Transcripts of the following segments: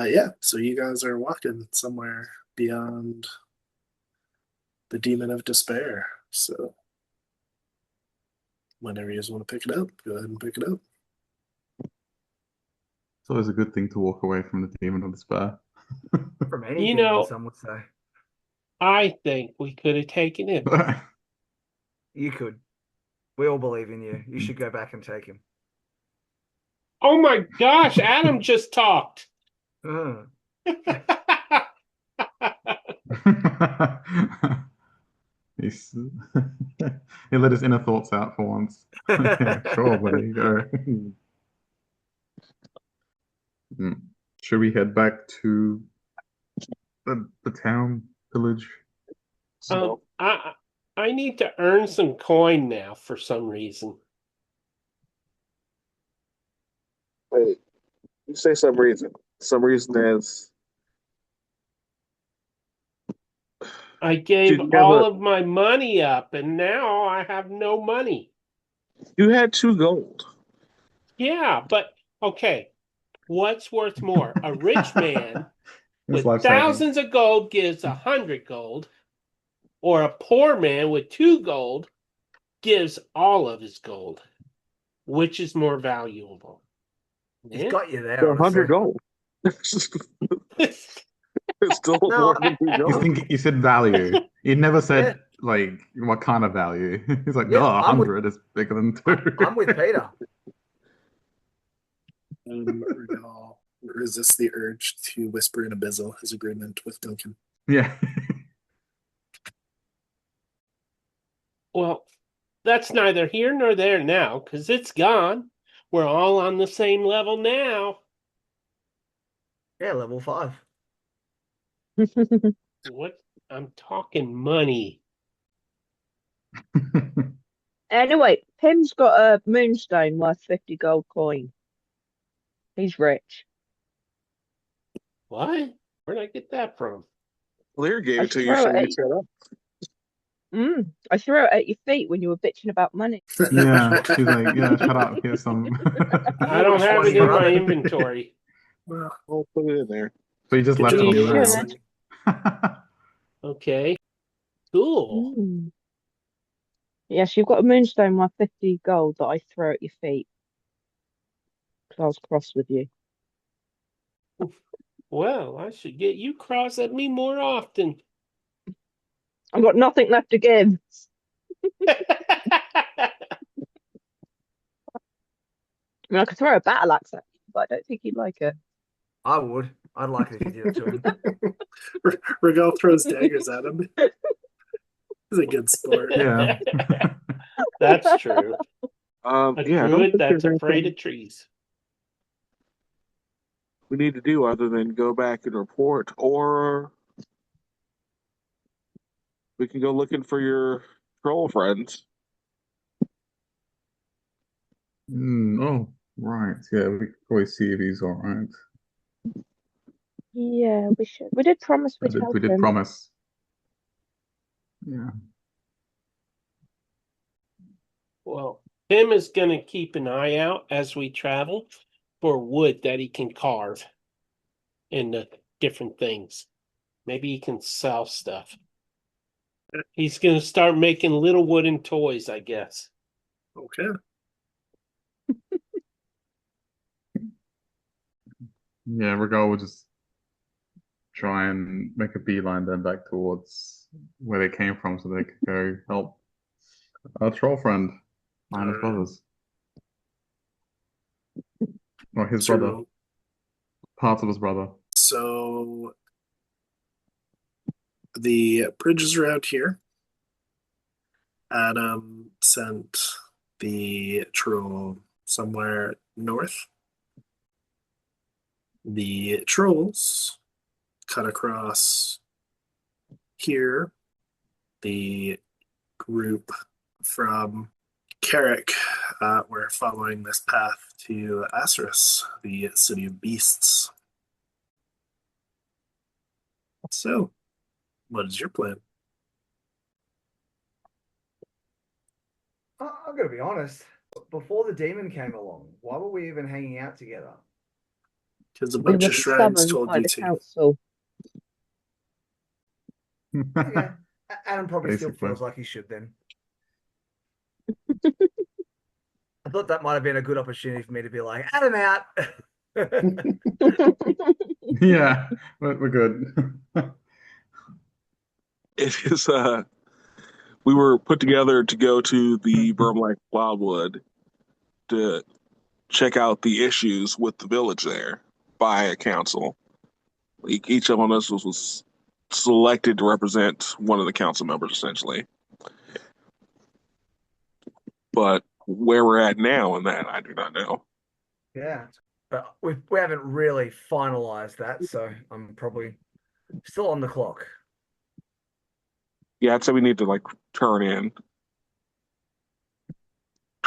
Yeah, so you guys are walking somewhere beyond the Demon of Despair. So whenever you guys want to pick it up, go ahead and pick it up. It's always a good thing to walk away from the demon of despair. From any You demon, know, some would say. I think we could have taken him. You could. We all believe in you. You should go back and take him. Oh my gosh, Adam just talked. He's, he let his inner thoughts out for once. Yeah, sure, there you go. Should we head back to the town village? I need to earn some coin now for some reason. Wait, you say some reason. Some reason is I gave all of my money up, and now I have no money. You had 2 gold. Yeah, but okay. What's worth more? A rich man with life-saving. thousands of gold gives 100 gold, or a poor man with 2 gold gives all of his gold. Which is more valuable? He's got you there. 100 gold. It's still more than 2 gold. You said value. You never said like what kind of value. He's like, no, 100 is bigger than 2. I'm with Peter. Regal resists the urge to whisper in abyssal his agreement with Duncan. Yeah. Well, that's neither here nor there now, because it's gone. We're all on the same level now. Yeah, level 5. What? I'm talking money. Anyway, Pim's got a moonstone worth 50 gold coin. He's rich. What? Where'd I get that from? Lear gave it to you, so you set up. I threw it at your feet when you were bitching about money. Yeah, he's like, yeah, shut up. Here's some. I don't have it in my inventory. Well, I'll put it in there. So you just left it on the should. Okay. Cool. Yes, you've got a moonstone worth 50 gold that I throw at your feet. Because I was cross with you. Well, I should get you cross at me more often. I've got nothing left to give. I mean, I could throw a battle axe at you, but I don't think you'd like it. I would. I'd like it if you did it to him. Regal throws daggers at him. He's a good sport. Yeah. That's true. A Yeah, druid that's afraid of trees. We need to do other than go back and report, or we can go looking for your troll friends. Oh, right. Yeah, we could probably see if he's all right. Yeah, we should. We did promise we'd help We did him. promise. Yeah. Well, Tim is going to keep an eye out as we travel for wood that he can carve into different things. Maybe he can sell stuff. He's going to start making little wooden toys, I guess. Okay. Yeah, Regal will just try and make a beeline then back towards where they came from so they could go help our troll friend and his brothers. Or his brother. Parts of his brother. So the bridge is around here. Adam sent the troll somewhere north. The trolls cut across here. The group from Carrick were following this path to Asurus, the city of beasts. So, what is your plan? I'm going to be honest. Before the demon came along, why were we even hanging out together? Because a We bunch were of shrines summoned told by you the to. council. Okay. Adam probably still Basically. feels like he should then. I thought that might have been a good opportunity for me to be like, Adam out. Yeah, we're good. It is we were put together to go to the Vermlike Wildwood to check out the issues with the village there by a council. Each of us was selected to represent one of the council members, essentially. But where we're at now in that, I do not know. Yeah. But we haven't really finalized that, so I'm probably still on the clock. Yeah, I'd say we need to like turn in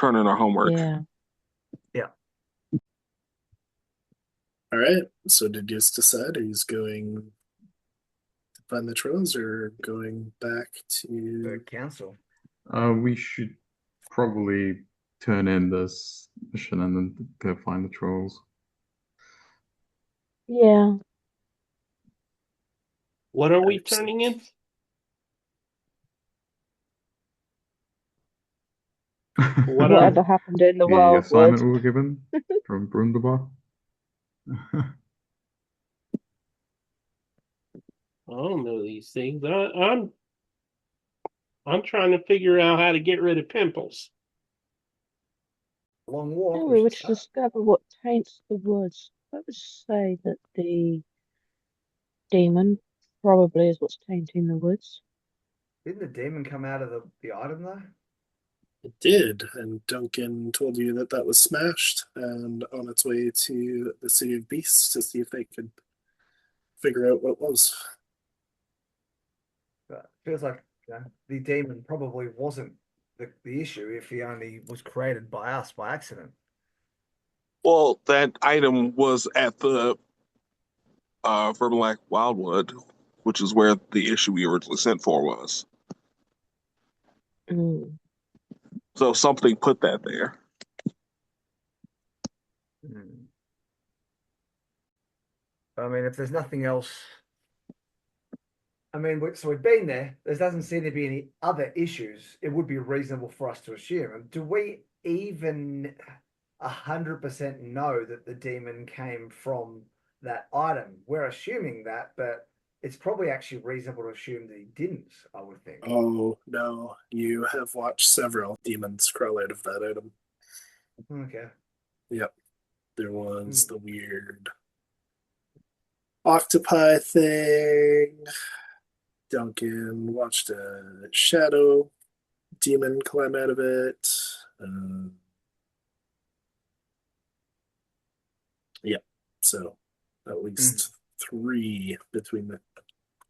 our homework. Yeah. All right. So, did you decide? Are you going to find the trolls or going back The to? council. We should probably turn in this mission and then go find the trolls. Yeah. What are we turning in? What Whatever are happened in the The wildwood. assignment we were given from Brundabar. I don't know these things. I'm trying to figure out how to get rid of pimples. Long walk. No, We we should were to start. discover what taints the woods. I would say that the demon probably is what's tainting the woods. Didn't the demon come out of the item though? It did, and Duncan told you that that was smashed and on its way to the City of Beasts to see if they could figure out what it was. But it feels like the demon probably wasn't the issue if he only was created by us by accident. Well, that item was at the Vermlike Wildwood, which is where the issue we originally sent for was. Mm. So something put that there. I mean, if there's nothing else, I mean, so we've been there. There doesn't seem to be any other issues. It would be reasonable for us to assume. And do we even 100% know that the demon came from that item? We're assuming that, but it's probably actually reasonable to assume that he didn't, I would think. Oh, no. You have watched several demons crawl out of that item. Okay. Yep. There was the weird octopi thing. Duncan watched a shadow demon climb out of it. Yep. So at least three between the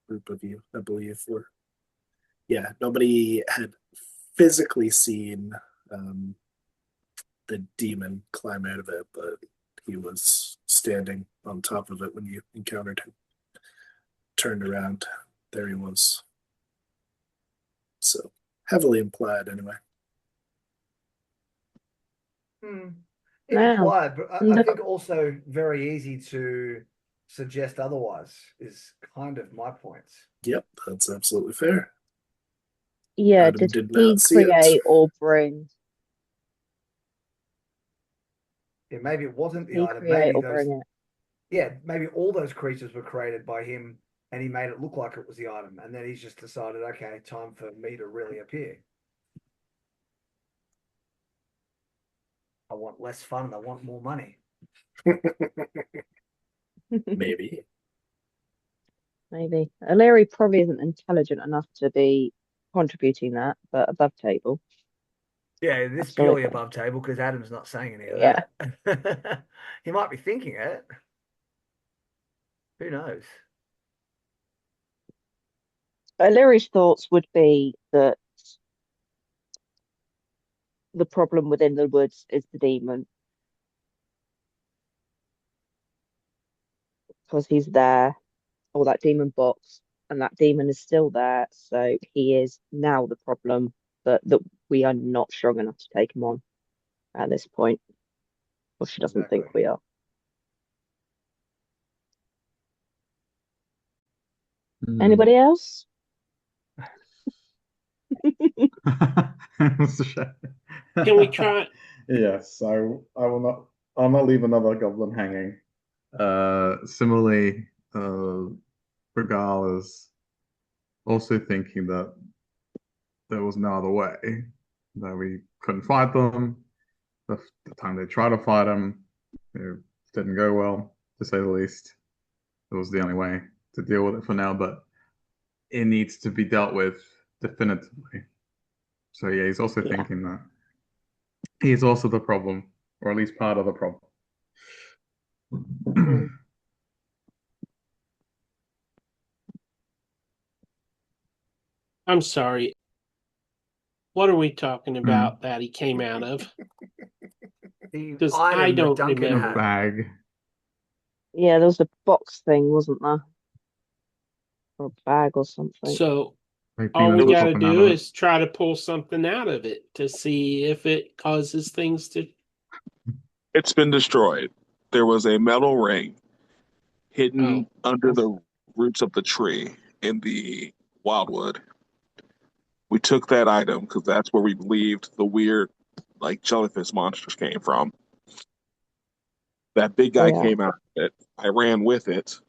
group of you, I believe, were. Yeah, nobody had physically seen the demon climb out of it, but he was standing on top of it when you encountered him. Turned around, there he was. So heavily implied, anyway. Now, Implied, but I think also very easy to suggest otherwise is kind of my point. Yep, that's absolutely fair. yeah, Adam did did he not see it. create or bring? Yeah, maybe it wasn't the He item. create Maybe or those, bring it? yeah, maybe all those creatures were created by him and he made it look like it was the item. And then he's just decided, okay, time for me to really appear. I want less fun and I want more money. Maybe. maybe. O'Leary probably isn't intelligent enough to be contributing that, but above table. Yeah, this is Absolutely. purely above table because Adam's not saying any of Yeah. that. He might be thinking it. Who knows? O'Leary's thoughts would be that the problem within the woods is the demon because he's there, or that demon box, and that demon is still there. So he is now the problem, but that we are not strong enough to take him on at this point, or she doesn't think we are. Anybody else? Can we try? Yes, I will not. I'll not leave another goblin hanging. Similarly, Regal is also thinking that there was no other way, that we couldn't fight them. The time they tried to fight them, it didn't go well, to say the least. It was the only way to deal with it for now, but it needs to be dealt with definitively. So yeah, he's also thinking that he's also the problem, or at least part of the problem. I'm sorry. What are we talking about that he came out of? Because I don't remember. Bag. Yeah, there was a box thing, wasn't there? Or a bag or something. So all we got to do is try to pull something out of it to see if it causes things to. It's been destroyed. There was a metal ring hidden under the roots of the tree in the wildwood. We took that item because that's where we believed the weird, like, jellyfish monsters came from. That big guy came out of it. I ran with it.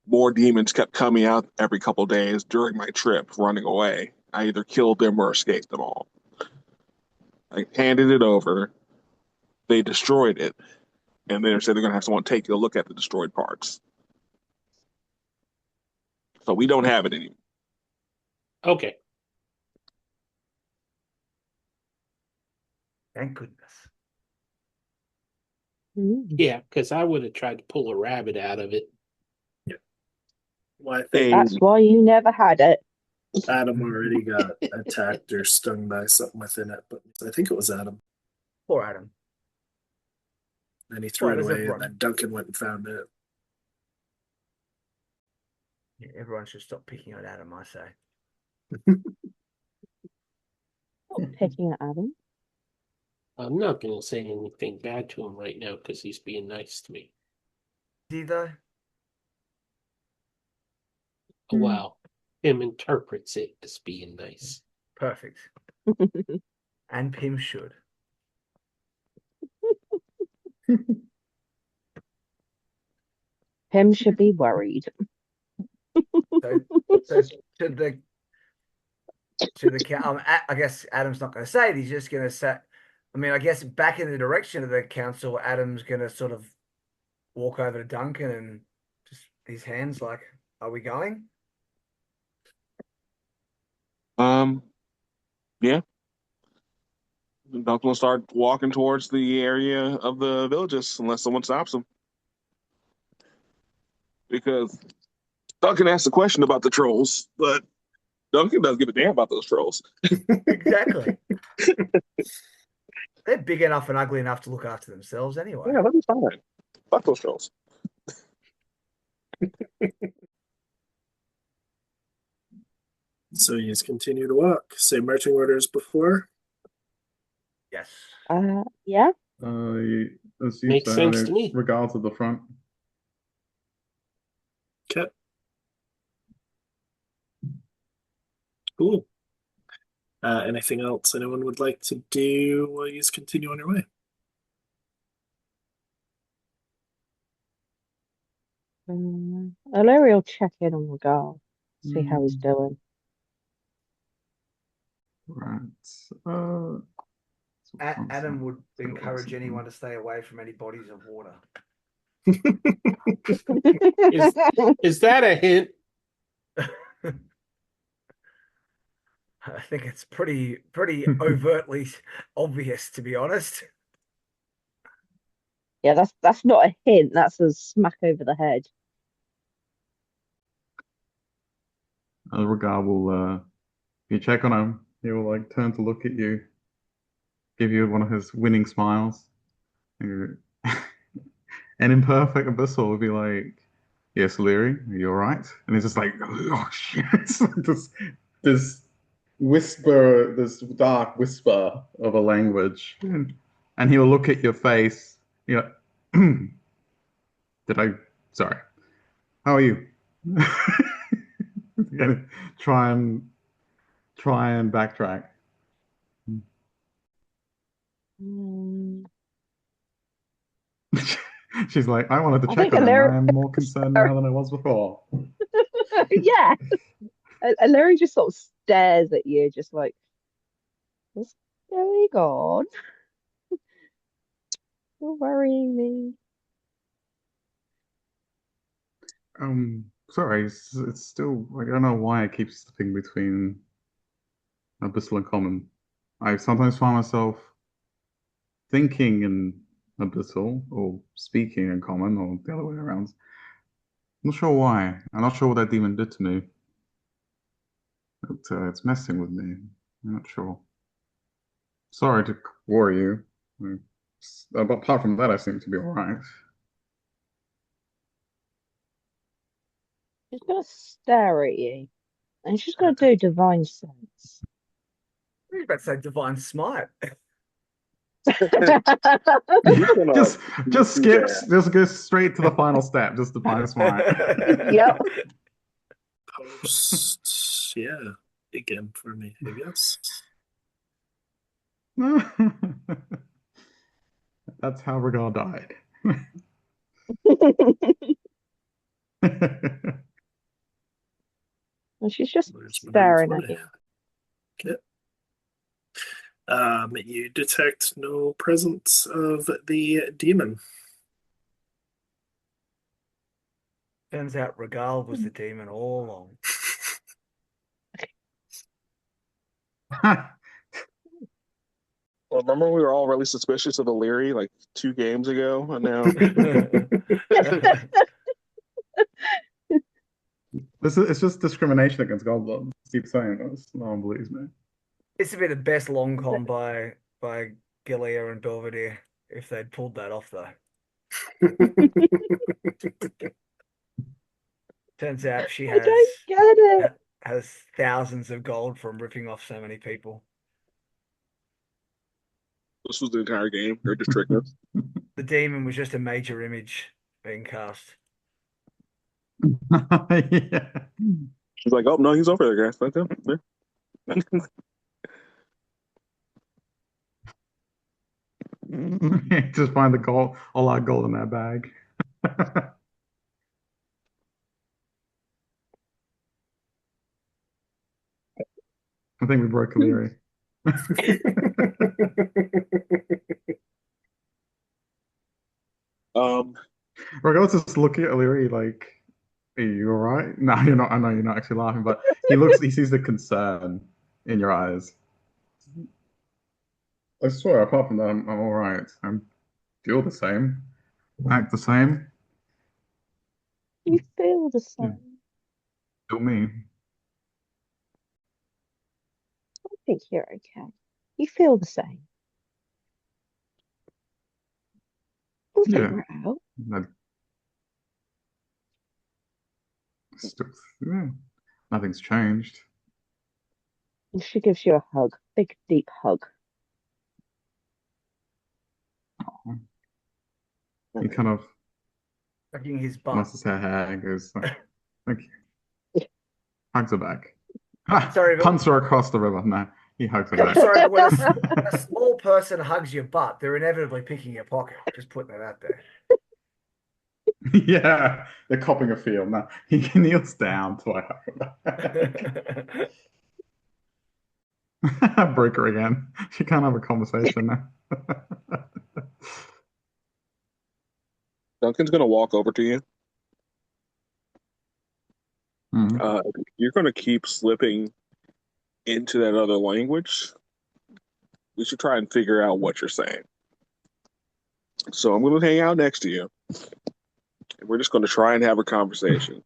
More demons kept coming out every couple days during my trip, running away. I either killed them or escaped them all. I handed it over. They destroyed it. And they said they're going to have someone take a look at the destroyed parts. So we don't have it anymore. Okay. Thank goodness. Yeah, because I would have tried to pull a rabbit out of it. Yeah. Well, I think that's why you never had it. Adam already got attacked or stung by something within it, but I think it was Adam. Poor Adam. And he threw it away, and then Duncan went and found it. Yeah, everyone should stop picking on Adam, I say. Picking at Adam? I'm not going to say anything bad to him right now because he's being nice to me. Is he though? Well, Pim interprets it as being nice. Perfect. And Pim should. Pim should be worried. So to the I guess Adam's not going to say it. He's just going to say. I mean, I guess back in the direction of the council, Adam's going to sort of walk over to Duncan and just his hands like, "Are we going?" Yeah. Duncan will start walking towards the area of the villages unless someone stops him. Because Duncan asked a question about the trolls, but Duncan doesn't give a damn about those trolls. Exactly. They're big enough and ugly enough to look after themselves anyway. Yeah, that'd be fine. Fuck those trolls. So you just continue to walk. Same marching orders before? Yes. Yeah. Makes sense to me. Regards of the front. Okay. Cool. Anything else anyone would like to do while you just continue on your way? O'Leary will check in on Regal, see how he's doing. Right. Adam would encourage anyone to stay away from any bodies of water. Is that a hint? I think it's pretty overtly obvious, to be honest. Yeah, that's not a hint. That's a smack over the head. Elrogar will, if you check on him, he will like turn to look at you, give you one of his winning smiles. And an imperfect abyssal will be like, "Yes, Leary, are you all right?" And he's just like, "Oh shit!" It's like this whisper, this dark whisper of a language, and he will look at your face. You know, did I? Sorry. How are you? Gonna try and backtrack. Mm, She's like, I wanted to I check think on him. Alaric. I am more concerned now than I was before. Yeah, Alaric just sort of stares at you, just like, what's going on? You're worrying me. Sorry, it's still like I don't know why I keep slipping between abyssal and common. I sometimes find myself thinking in abyssal or speaking in common or the other way around. I'm not sure why. I'm not sure what that demon did to me. But, it's messing with me. I'm not sure. Sorry to worry you. But apart from that, I seem to be all right. She's gonna stare at you, and she's gonna do divine sense. I was about to say divine smite. just skips. Just goes straight to the final step. Just divine smite. Yep. Post, yeah, again for me, I guess. That's how Regal died. And she's just There's my staring at replay. you. Okay. You detect no presence of the demon. Turns out Regal was the demon all along. Well, remember we were all really suspicious of Illyri like 2 games ago, and now It's just discrimination against goblins. Keep saying this. No one believes me. This would be the best long con by Galea and Belvadere if they'd pulled that off, though. Turns out she I don't get it. has thousands of gold from ripping off so many people. this was the entire game. They're just tricking us. The demon was just a major image being cast. Yeah. She's like, "Oh no, he's over there, guys. Let him." Just find the gold, all our gold in that bag. I think we broke Illyri. Regardless, just looking at Illyri like, are you all right? No, you're not. I know you're not actually laughing, but he sees the concern in your eyes. I swear, apart from that, I'm all right. I feel the same, act the same, You feel the yeah, same. still me. I think you're okay. You feel the same. We'll Yeah, figure it out. I still, yeah, nothing's changed. And she gives you a hug, big, deep hug. He kind of Hugging his butt. muscles her hair and goes, like, "Thank you." Hugs her back. Sorry, but Punts her across the river. No, he hugs her back. sorry, but when a small person hugs your butt, they're inevitably picking your pocket. Just putting it out there. Yeah, they're copping a feel. No, he kneels down to I hug her back. Break her again. She can't have a conversation now. Duncan's going to walk over to you. Mhm. You're going to keep slipping into that other language. We should try and figure out what you're saying. So I'm going to hang out next to you, and we're just going to try and have a conversation.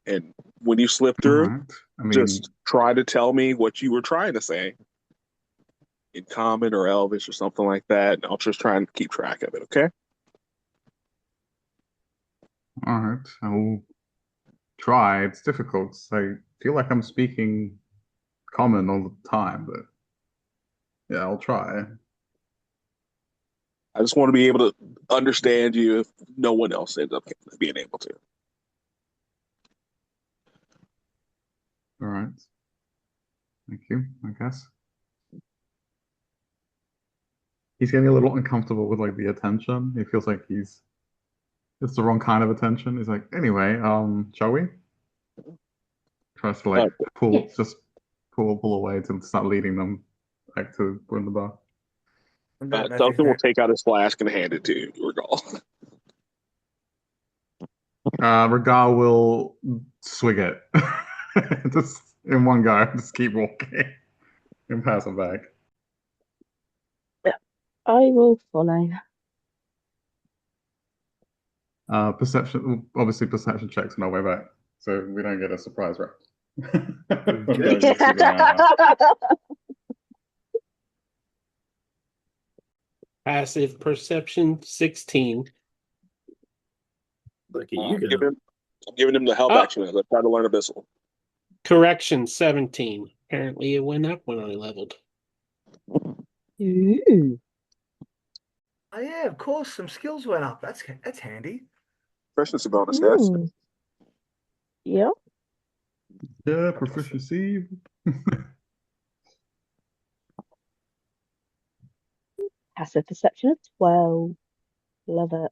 And when you slip All through, right. I mean, just try to tell me what you were trying to say in Common or Elvish or something like that, and I'll just try and keep track of it, okay? all right. I will try. It's difficult. I feel like I'm speaking common all the time, but yeah, I'll try. I just want to be able to understand you if no one else ends up being able to. All right. Thank you, I guess. He's getting a little uncomfortable with like the attention. He feels like it's the wrong kind of attention. He's like, anyway, shall we? Tries to like Uh, just pull away to start leading them back to the bar. I don't know if he's Duncan will gonna- take out his flask and hand it to you, Regal. Regal will swig it. Just in one go, just keep walking and pass it back. I will follow. Perception, obviously perception checks on our way back, so we don't get a surprise round. Okay. Passive perception 16. Look at you I'm go. giving him the help Oh. action as I try to learn Abyssal. Correction 17. Apparently it went up when I leveled. Ooh. Oh yeah, of course, some skills went up. That's handy. Proficiency bonus, yes. Mm. Yep. Yeah, proficiency. Passive perception of 12. Love it.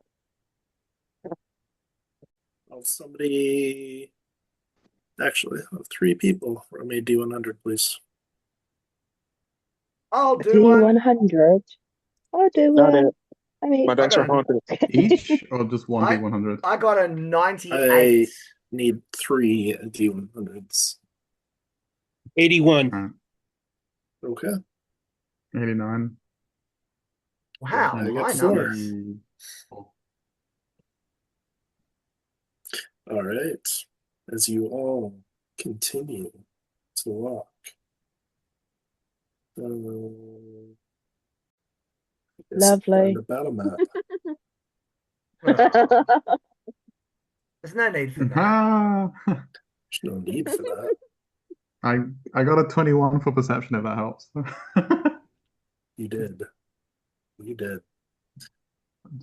Oh, somebody. Actually, 3 people. Roll me a D100, please. I'll A do one. D100. I'll do Not one. it. I mean, My dice are got a- haunted. Each or just one D100? I got a 98. Need 3 D100s. 81. Right. Okay. 89. Wow, I got high 4. numbers. All right. As you all continue to walk. I guess I'll Lovely. find the battle map. Oh, there's no need for that. Ah! There's no need for that. I got a 21 for perception if that helps. You did. You did.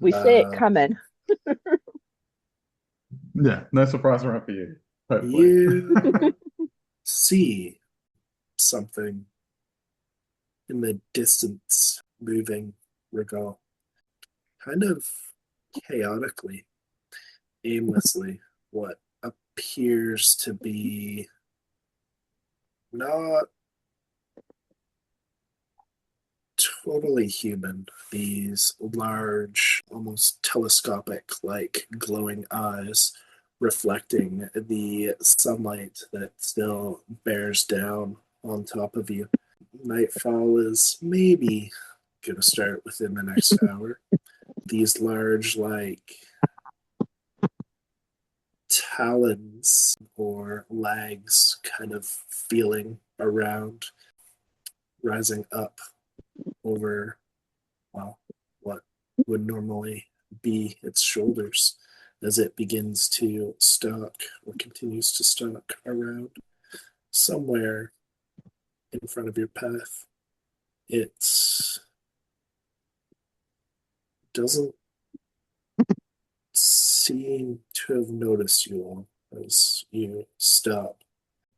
We see it coming. Yeah, no surprise around for you. Hopefully. You see something in the distance moving, Regal. Kind of chaotically, aimlessly, what appears to be not totally human. These large, almost telescopic like glowing eyes reflecting the sunlight that still bears down on top of you. Nightfall is maybe going to start within the next hour. These large, like talons or legs kind of feeling around, rising up over, well, what would normally be its shoulders as it begins to stalk or continues to stalk around somewhere in front of your path. It doesn't seem to have noticed you all as you stop.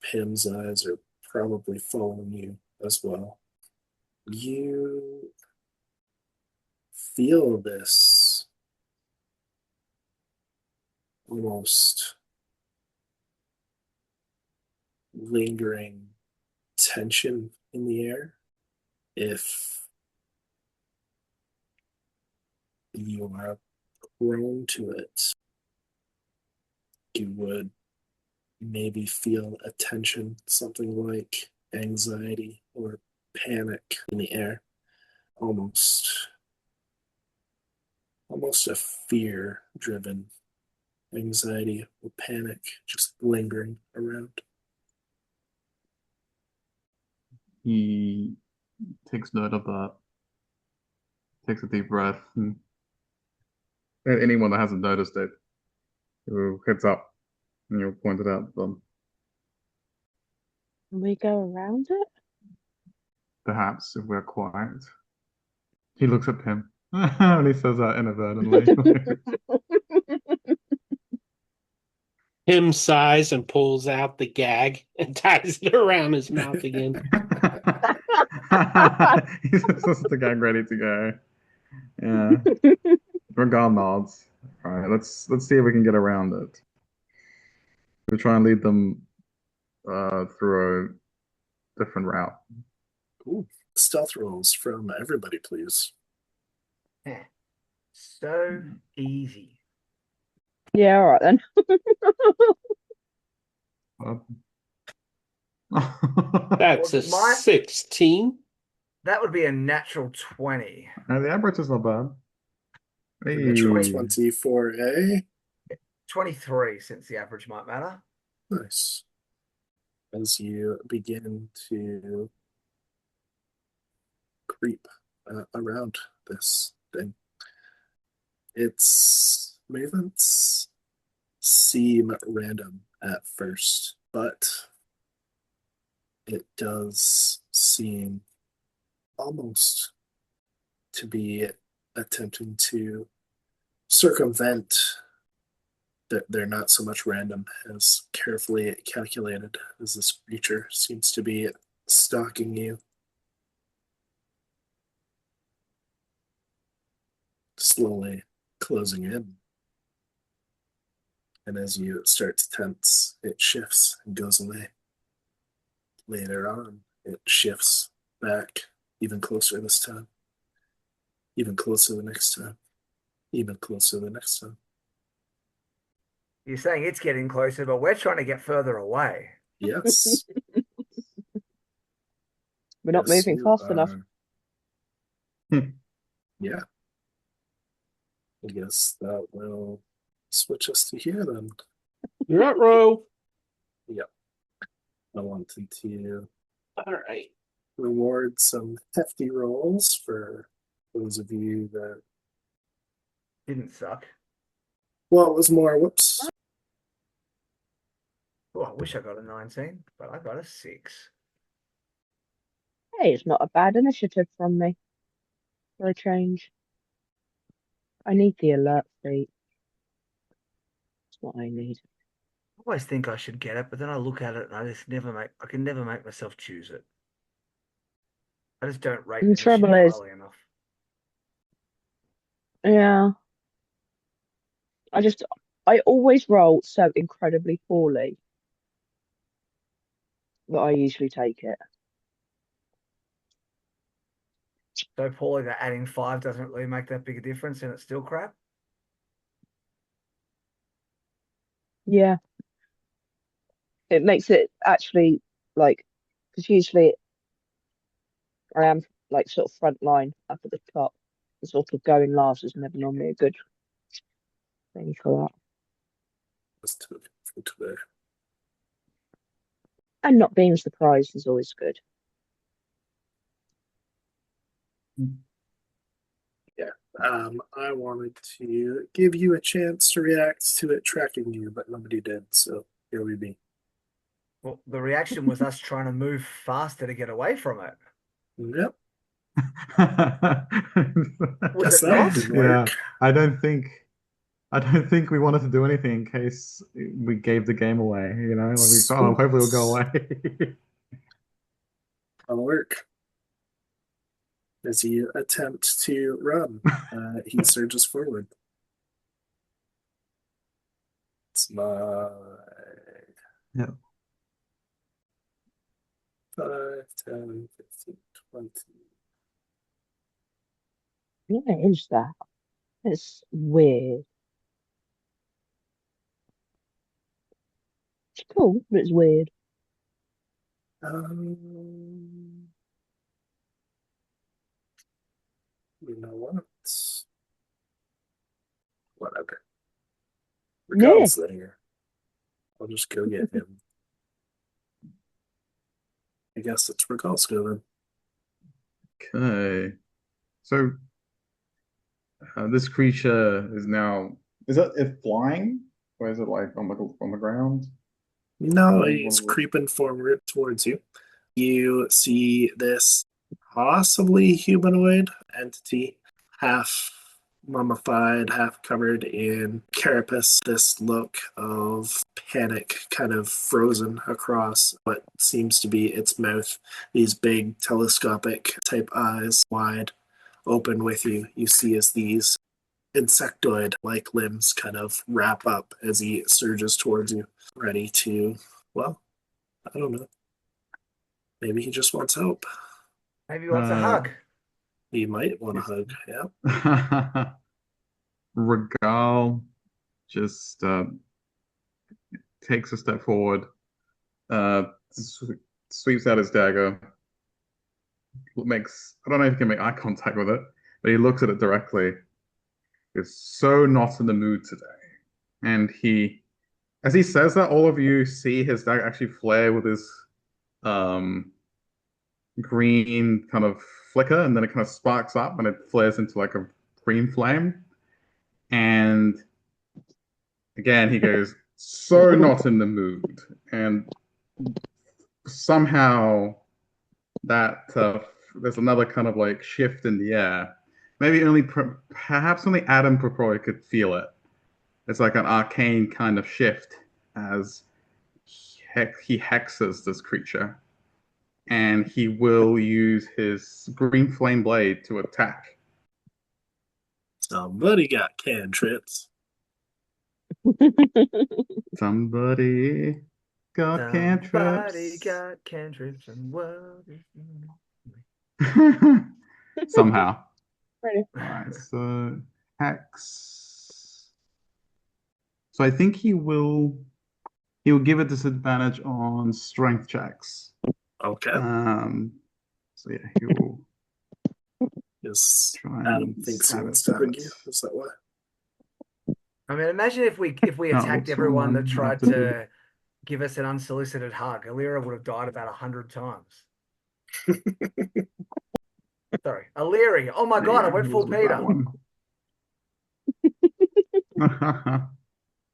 Pim's eyes are probably following you as well. You feel this almost lingering tension in the air. If you are prone to it, you would maybe feel a tension, something like anxiety or panic in the air, almost a fear-driven anxiety or panic just lingering around. He takes note of that, takes a deep breath, and anyone that hasn't noticed it, who heads up and you'll point it out to them. Can we go around it? Perhaps if we're quiet. He looks at him and he says that inadvertently. Him sighs and pulls out the gag and ties it around his mouth again. He says the gang ready to go. Yeah. Regal nods. All right, let's see if we can get around it. We'll try and lead them through a different route. Ooh, stealth rolls from everybody, please. So easy. Yeah, all right then. That's a 16. That would be a natural 20. And the average is not bad. Natural Hey. 20 for a 23, since the average might matter. nice. As you begin to creep around this thing, its movements seem random at first, but it does seem almost to be attempting to circumvent that they're not so much random as carefully calculated, as this creature seems to be stalking you, slowly closing in. And as you start to tense, it shifts and goes away. Later on, it shifts back even closer this time, even closer the next time, even closer the next time. You're saying it's getting closer, but we're trying to get further away. Yes. We're not Yes, moving you fast enough. Yeah. I guess that will switch us to here then. Ruh-roh. Yep. I wanted to All right. reward some hefty rolls for those of you that, Didn't suck. well, it was more, whoops. Oh, I wish I got a 19, but I got a 6. Hey, it's not a bad initiative from me for a change. I need the alert feat. That's what I need. I always think I should get it, but then I look at it and I can never make myself choose it. I just don't rate The initiative trouble is, highly enough. yeah, I always roll so incredibly poorly that I usually take it. So poorly that adding 5 doesn't really make that big a difference and it's still crap. Yeah, it makes it actually like, because usually I am like sort of front line up at the top. The sort of going last is never normally a good thing for that. Let's do it for today. And not being surprised is always good. Yeah. I wanted to give you a chance to react to it tracking you, but nobody did, so here we be. Well, the reaction was us trying to move faster to get away from it. Yep. Was Guess it that not? didn't Yeah, work. I don't think we wanted to do anything in case we gave the game away. You know, like we thought, oh, hopefully it'll go away. That'll work. As you attempt to run, he surges forward. It's my Yeah. 5, 10, 15, 20. What is that? It's weird. It's cool, but it's weird. You know what? Whatever. Yeah. Regal's there. I'll just go get him. I guess it's Regal's go then. Okay. So this creature is now, is it flying? Or is it like on the ground? No, One- he's one- creeping forward towards you. You see this possibly humanoid entity, half mummified, half covered in carapace, this look of panic kind of frozen across what seems to be its mouth. These big telescopic type eyes wide open with you. You see as these insectoid like limbs kind of wrap up as he surges towards you, ready to, well, I don't know. Maybe he just wants help. Maybe he wants a hug. He might want a hug. Yeah. Regal just takes a step forward, sweeps out his dagger, I don't know if he can make eye contact with it, but he looks at it directly. He's so not in the mood today. And as he says that, all of you see his dagger actually flare with his green kind of flicker, and then it kind of sparks up and it flares into like a green flame. And again, he goes, so not in the mood. And somehow that there's another kind of like shift in the air. Maybe perhaps only Adam Propori could feel it. It's like an arcane kind of shift as he hexes this creature. And he will use his green flame blade to attack. Somebody got cantrips. Somebody got cantrips. Somebody got cantrips and what? Somehow. Ready. All right, so hex. So I think he will give a disadvantage on strength checks. Okay. So yeah, he will Yes. try Adam and thinks he have wants it. to hug you. Is that why? I mean, imagine if we attacked what's everyone that wrong? tried to give us an unsolicited hug. Alira would have died about 100 times. Sorry, Aliri. Oh my God, I went full Peter.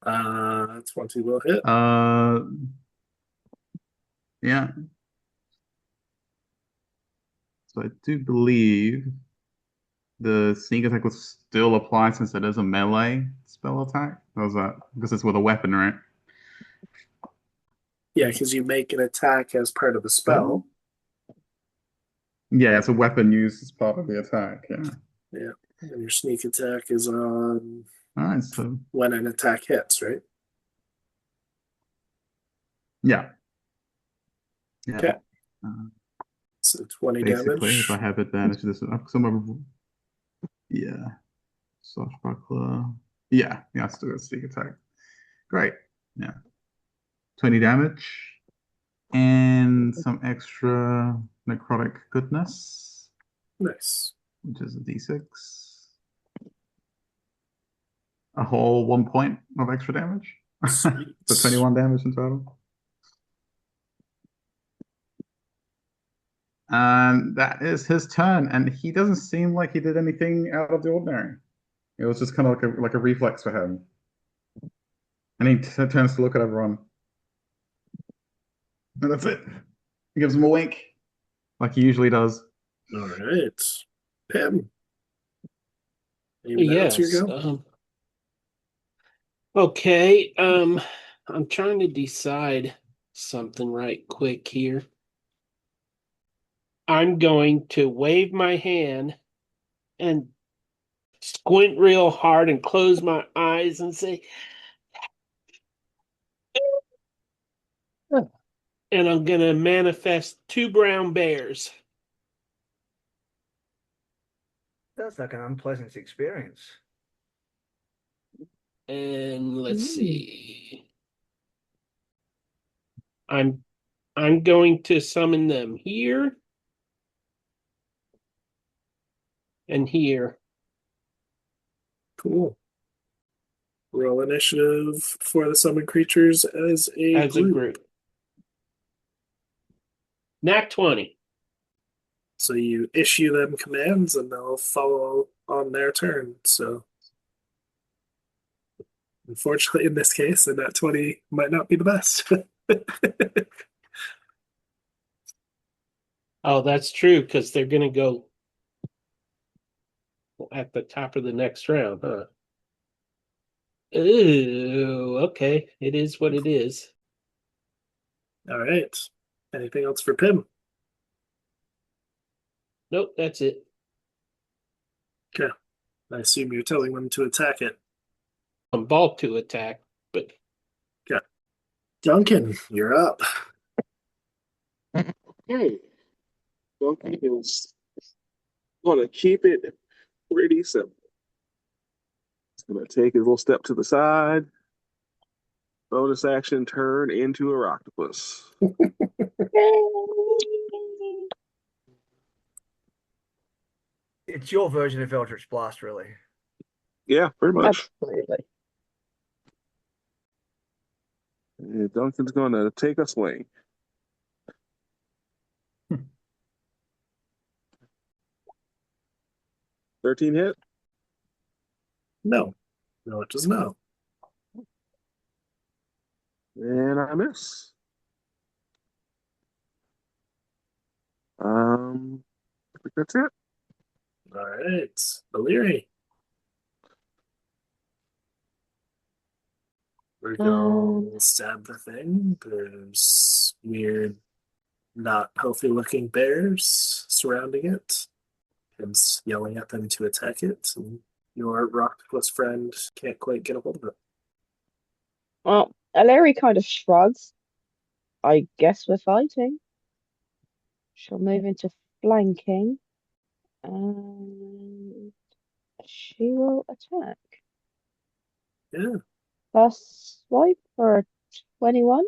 That's 20 will hit. Yeah. So I do believe the sneak attack would still apply since it is a melee spell attack. How's that? Because it's with a weapon, right? Yeah, because you make an attack as part of the spell. Yeah, it's a weapon used as part of the attack. Yeah. Yeah. And your sneak attack is on All right. So when an attack hits, right? yeah. Yeah. Okay. So 20 Basically, damage. if I have advantage, yeah. Swashbuckler. Yeah, let's do a sneak attack. Great. Yeah. 20 damage. And some extra necrotic goodness. Nice. Which is a d6. A whole 1 point of extra damage. So 21 damage in total. And that is his turn. And he doesn't seem like he did anything out of the ordinary. It was just kind of like a reflex for him. And he turns to look at everyone. And that's it. He gives him a wink, like he usually does. All right. Pim. Yes. Okay. I'm trying to decide something right quick here. I'm going to wave my hand and squint real hard and close my eyes and say, and I'm going to manifest 2 brown bears. That's like an unpleasant experience. And let's Mm. see. I'm going to summon them here and here. Cool. Roll initiative for the summoned creatures as a As a group. group. Nat 20. So you issue them commands and they'll follow on their turn. So unfortunately, in this case, the nat 20 might not be the best. Oh, that's true, because they're going to go at the top of the next round, huh? Ooh, okay. It is what it is. All right. Anything else for Pim? Nope, that's it. Okay. I assume you're telling them to attack it. I'm ball to attack, but Okay. Duncan, you're up. Hey, Donkey is gonna keep it pretty simple. He's gonna take his little step to the side, bonus action, turn into a octopus. It's your version of Eldritch Blast, really. Yeah, pretty much. Absolutely. And Duncan's gonna take a swing. 13 hit. No. No, it does not. And I miss. I think that's it. All right. Valeri. We're going to stab the thing. There's weird, not healthy looking bears surrounding it. Tim's yelling at them to attack it, and your octopus friend can't quite get a hold of it. Well, Larry kind of shrugs. I guess we're fighting. She'll move into flanking. And she will attack. Yeah, First swipe for a 21.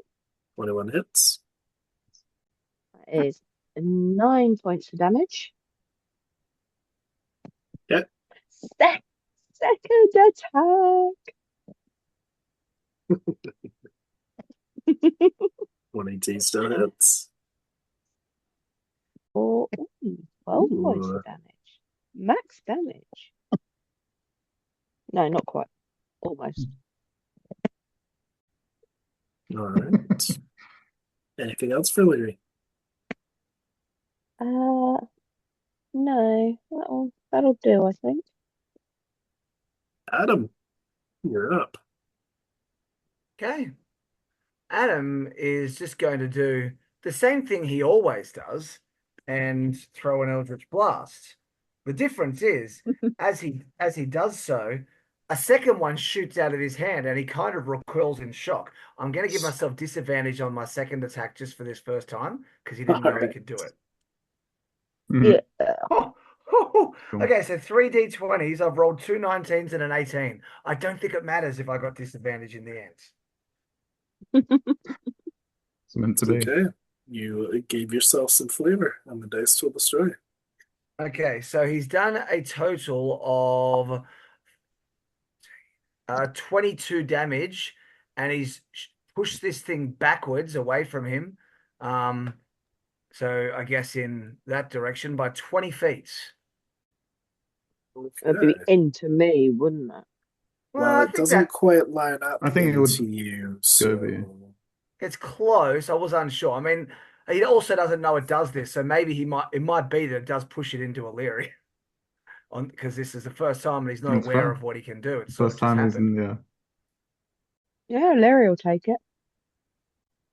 21 hits. That is 9 points of damage. Yeah. Second attack. 22 still hits. For 12 points Ooh. of damage. Max damage. No, not quite. Almost. All right. Anything else for Leary? No, that'll do, I think. Adam, you're up. Okay. Adam is just going to do the same thing he always does and throw an Eldritch Blast. The difference is, as he does so, a second one shoots out of his hand and he kind of recoils in shock. I'm going to give myself disadvantage on my second attack just for this first time because he didn't know he could do it. Yeah. Okay, so 3d20s. I've rolled 2 19s and an 18. I don't think it matters if I got disadvantage in the end. It's meant to be. Okay. You gave yourself some flavor, and the dice told the story. Okay, so he's done a total of 22 damage, and he's pushed this thing backwards away from him. So I guess in that direction by 20 feet. It'd be Okay. into me, wouldn't it? Well, I it think doesn't that quite line up I think it would into you, go so be. it's close. I was unsure. I mean, he also doesn't know it does this, so maybe it might be that it does push it into Illyria. Because this is the first time and he's not It's aware fine. of what he can do. It's sort First of just time he's happened. in, yeah. Yeah, Larry will take it.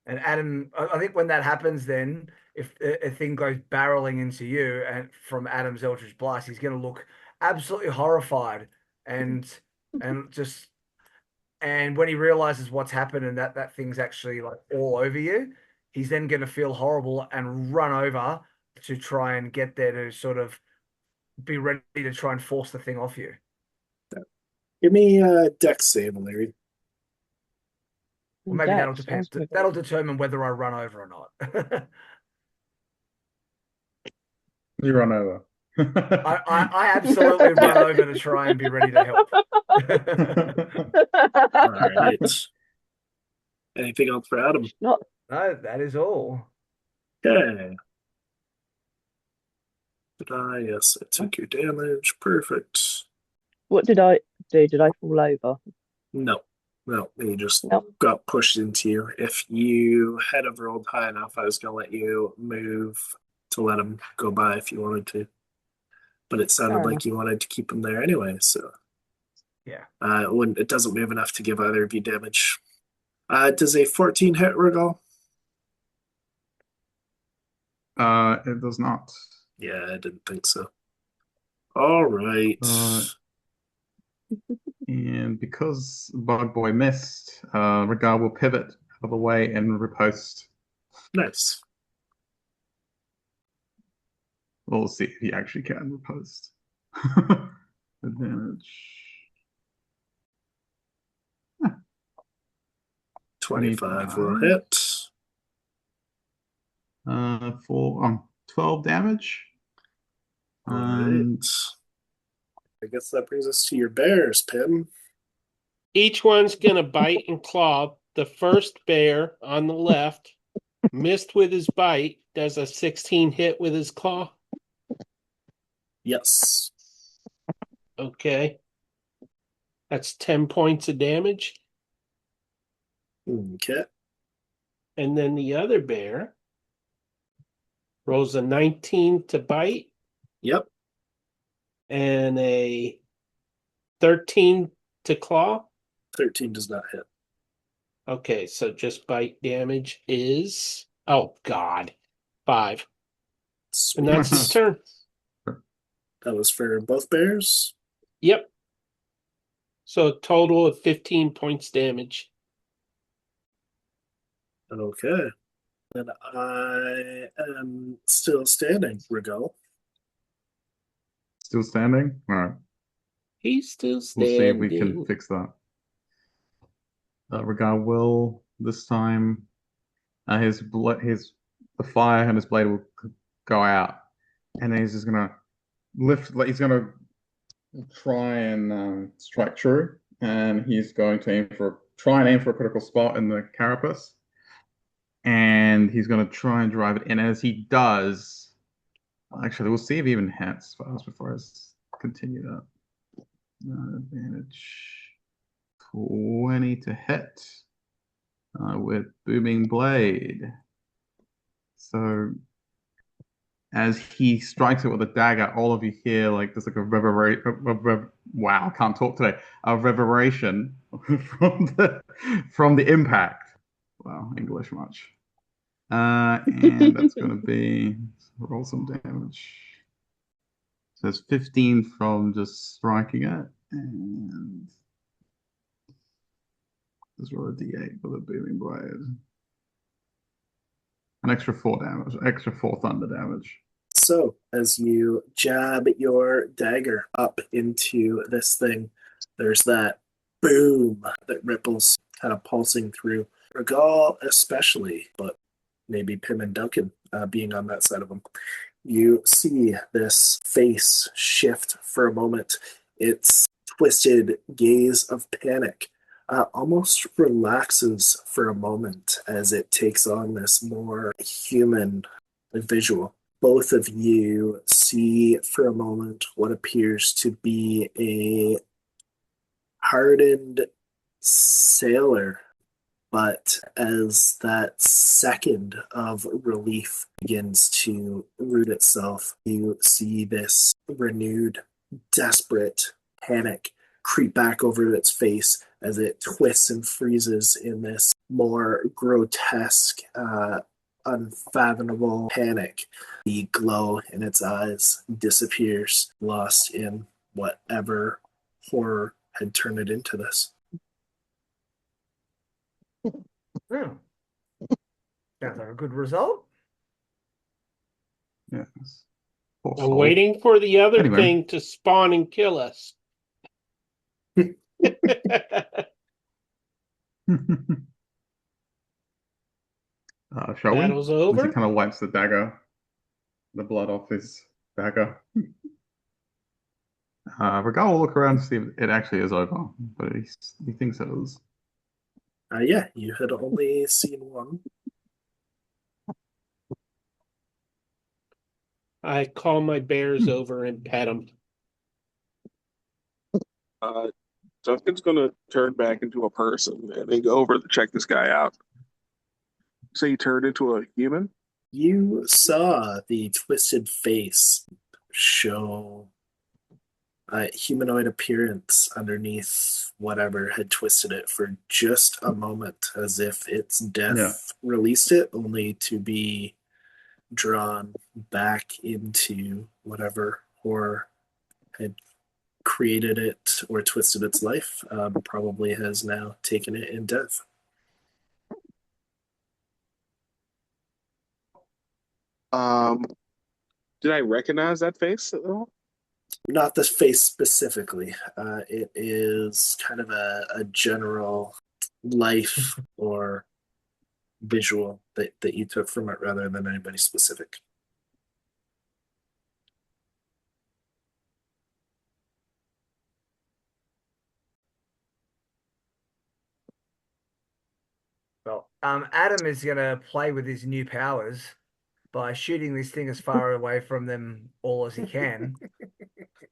And Adam, I think when that happens, then if a thing goes barreling into you and from Adam's Eldritch Blast, he's going to look absolutely horrified and just and when he realizes what's happened and that thing's actually like all over you, he's then going to feel horrible and run over to try and get there to sort of be ready to try and force the thing off you. Give me a dex save, Larry. Well, maybe that'll Dex, depend. sounds good. That'll determine whether I run over or not. You run over. I absolutely run over to try and be ready to help. All right. Anything else for Adam? Not No, that is all. Okay. Did I? Yes, I took your damage. Perfect. what did I do? Did I fall over? No, no, you just No. got pushed into you. If you had have rolled high enough, I was going to let you move to let him go by if you wanted to. But it sounded Fair like enough. you wanted to keep him there anyway, so Yeah. it doesn't move enough to give either of you damage. Does a 14 hit, Regal? It does not. Yeah, I didn't think so. All right. And because Bug Boy missed, Regal will pivot out of the way and riposte. Nice. We'll see if he actually can riposte. Advantage. 25 will 25. hit. For 12 damage. All right. I guess that brings us to your bears, Pim. Each one's going to bite and claw. The first bear on the left missed with his bite. Does a 16 hit with his claw? Yes. Okay. That's 10 points of damage. Okay. And then the other bear rolls a 19 to bite Yep. and a 13 to claw. 13 does not hit. Okay, so just bite damage is, oh God, 5. Sweet. And that's his turn. That was for both bears. Yep. So a total of 15 points damage. Okay. And I am still standing, Regal. Still standing? All right. He's still We'll standing. see if we can fix that. Regal will this time. The fire and his blade will go out, and then he's just gonna lift. He's gonna try and strike true, and he's going to try and aim for a critical spot in the carapace, and he's going to try and drive it in. As he does, actually, we'll see if he even hits first before I continue that. Advantage 20 to hit with booming blade. So as he strikes it with a dagger, all of you hear like there's like a reverberation. Wow, I can't talk today. A reverberation from the impact. Wow, English much. And that's going to be roll some damage. So it's 15 from just striking it, and let's roll a d8 for the booming blade. An extra 4 damage, extra 4 thunder damage. So, as you jab your dagger up into this thing, there's that boom that ripples, kind of pulsing through. Regal especially, but maybe Pim and Duncan being on that side of him. You see this face shift for a moment. Its twisted gaze of panic almost relaxes for a moment as it takes on this more human visual. Both of you see for a moment what appears to be a hardened sailor. But as that second of relief begins to root itself, you see this renewed, desperate panic creep back over its face as it twists and freezes in this more grotesque, unfathomable panic. The glow in its eyes disappears, lost in whatever horror had turned it into this. Oh. Sounds like a good result. Yes. I'm waiting for the other thing to spawn and kill us. Shall we? Battle's As he over. kind of wipes the dagger, the blood off his dagger. Regal will look around to see if it actually is over, but he thinks it is. Yeah, you had only seen one. I call my bears over and pet them. Duncan's gonna turn back into a person and then go over to check this guy out. So he turned into a human? You saw the twisted face show a humanoid appearance underneath whatever had twisted it for just a moment, as if its death released it, only to be drawn back into whatever horror had created it or twisted its life. Probably has now taken it in death. Did I recognize that face at all? Not the face specifically. It is kind of a general life or visual that you took from it rather than anybody specific. Well, Adam is going to play with his new powers by shooting this thing as far away from them all as he can.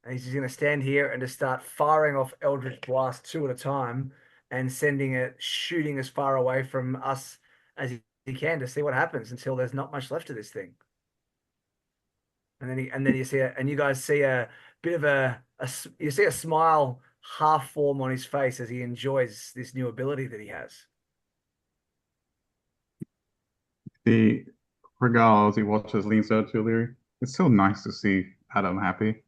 And he's just going to stand here and just start firing off Eldritch Blast 2 at a time and sending it, shooting as far away from us as he can to see what happens until there's not much left of this thing. And then you see and you guys see a bit of you see a smile half form on his face as he enjoys this new ability that he has. The Regal, as he watches, leans over to Illyri. It's so nice to see Adam happy.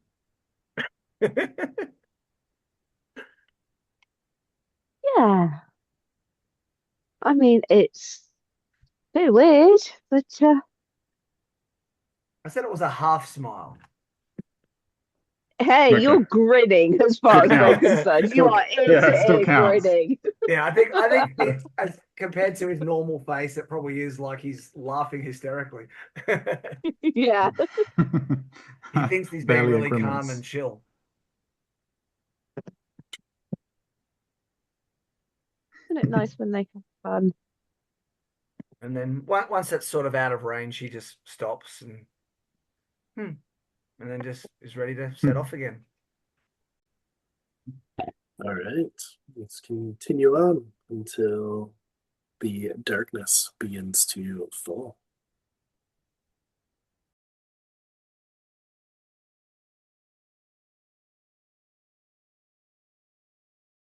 Yeah. I mean, it's a bit weird, but I said it was a half smile. hey, Okay. you're grinning as far as we're concerned. You are it still ear counts. grinning. Yeah, I think it, as compared to his normal face, it probably is like he's laughing hysterically. Yeah. He thinks he's being Barely a really calm grimace. and chill. Isn't it nice when they have fun? And then once it's sort of out of range, he just stops and then just is ready to set off again. All right, let's continue on until the darkness begins to fall.